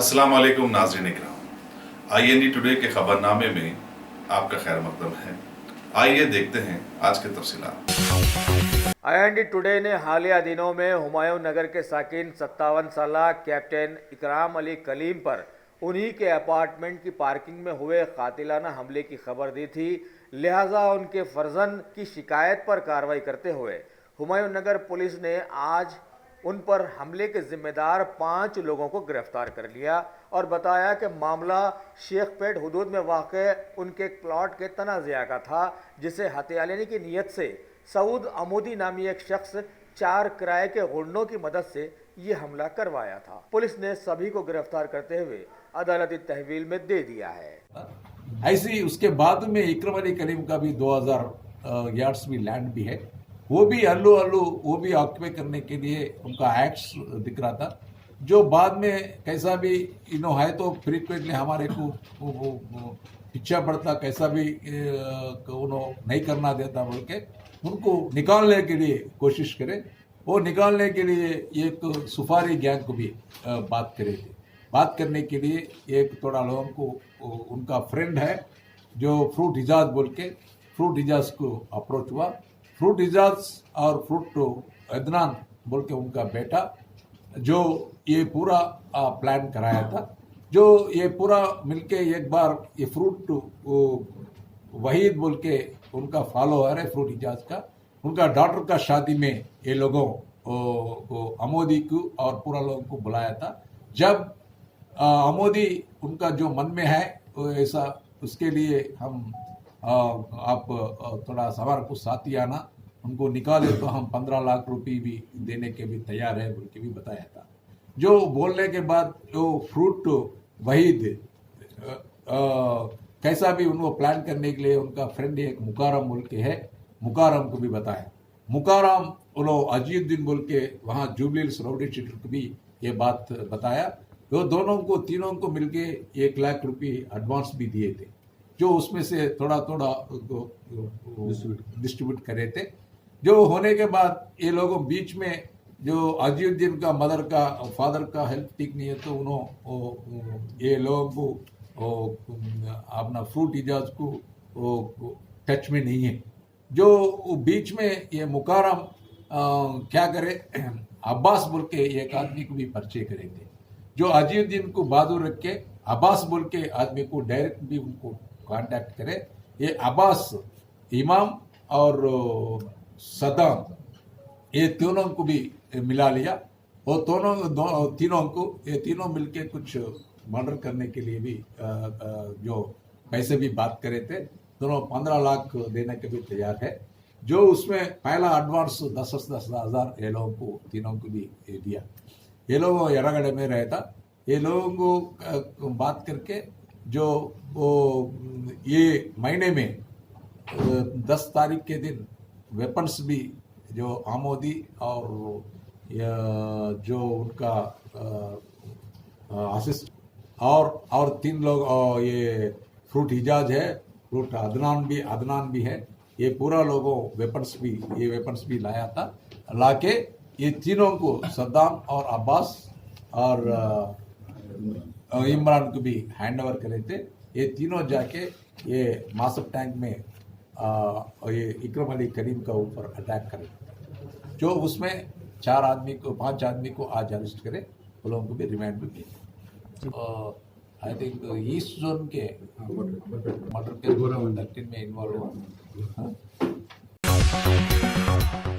अस्सलाम वालेकुम नाज़रीन इकराम, IND टुडे के खबरनामे में आपका खैर मकदम है। आइए देखते हैं आज के तफसीलात। IND टुडे ने हालिया दिनों में हुमायूं नगर के साकिन 57 साल कैप्टन इकराम अली कलीम पर उन्हीं के अपार्टमेंट की पार्किंग में हुए कातिलाना हमले की खबर दी थी। लिहाजा उनके फर्जन की शिकायत पर कार्रवाई करते हुए हुमायूं नगर पुलिस ने आज उन पर हमले के जिम्मेदार 5 लोगों को गिरफ्तार कर लिया और बताया कि मामला शेखपेट हुदूद में वाक़ उनके प्लॉट के तनाज़ा का था, जिसे हत्या लेने की नीयत से सऊद अमूदी नामी एक शख्स 4 किराए के गुंडों की मदद से ये हमला करवाया था। पुलिस ने सभी को गिरफ्तार करते हुए अदालती तहवील में दे दिया है। ऐसे ही उसके बाद में इकरम अली कलीम का भी 2000 यार्ड्स भी लैंड भी है, वो भी अल्लू वो भी ऑक्यूपाई करने के लिए उनका एक्ट्स दिख रहा था, जो बाद में कैसा भी इनो है तो फ्रीक्वेंटली हमारे को पीछा पड़ता, कैसा भी उन्होंने नहीं करना देता बोल के उनको निकालने के लिए कोशिश करे। वो निकालने के लिए एक सुफारी गैंग को भी बात करे थे। बात करने के लिए एक थोड़ा लोगों को उनका फ्रेंड है जो फ्रूट इजाज बोल के फ्रूट इजाज को अप्रोच हुआ। फ्रूट इजाज और फ्रूट अदनान बोल के उनका बेटा जो ये पूरा प्लान कराया था, जो ये पूरा मिलके एक बार ये फ्रूट वहीद बोल के उनका फॉलोअर है फ्रूट इजाज का, उनका डॉटर का शादी में ये लोगों अमोदी को और पूरा लोगों को बुलाया था। जब अमोदी उनका जो मन में है वो ऐसा, उसके लिए हम आप थोड़ा सवार को साथी आना, उनको निकाले तो हम 15 लाख रुपए भी देने के भी तैयार है बोल के भी बताया था। जो बोलने के बाद वो फ्रूट वहीद कैसा भी उनको प्लान करने के लिए उनका फ्रेंड एक मुकारम बोल के है, मुकारम को भी बताया। मुकारम उन्होंने अजीउद्दीन बोल के वहाँ जुबली राउडी शीटर को भी ये बात बताया। वो दोनों को तीनों को मिलके 1 लाख रुपए एडवांस भी दिए थे, जो उसमें से थोड़ा थोड़ा डिस्ट्रीब्यूट करे थे। जो होने के बाद ये लोगों बीच में जो अजीउद्दीन का मदर का फादर का हेल्थ ठीक नहीं है, तो उन्होंने ये लोगों को अपना फ्रूट इजाज को टच में नहीं है। जो बीच में ये मुकारम क्या करे, अब्बास बोल के एक आदमी को भी परिचय करे थे, जो अजीउद्दीन को बहादुर रख के अब्बास बोल के आदमी को डायरेक्ट भी उनको कांटेक्ट करे। ये अब्बास, इमाम और सदाम, ये तीनों को भी मिला लिया। वो तीनों को ये तीनों मिलके कुछ मर्डर करने के लिए भी जो पैसे भी बात करे थे, दोनों 15 लाख देने के भी तैयार है। जो उसमें पहला एडवांस 10,000 ये लोगों को तीनों को भी दिया। ये लोग एरागढ़ में रहता, ये लोगों को बात करके जो वो ये महीने में 10 तारीख के दिन वेपन्स भी जो आमोदी और जो उनका असिस्ट और 3 लोग ये फ्रूट इजाज है, फ्रूट अदनान भी है, ये पूरा लोगों वेपन्स भी लाया था। लाके ये तीनों को सद्दाम और अब्बास और इमरान को भी हैंड ओवर करे थे। ये तीनों जाके ये मासब टैंक में ये इकरम अली कलीम का ऊपर अटैक करे, जो उसमें 5 आदमी को आज अरेस्ट करे, उन लोगों को भी रिमांड भी किया। आई थिंक ईस्ट जोन के मर्डर के 13 में इन्वॉल्व हुआ।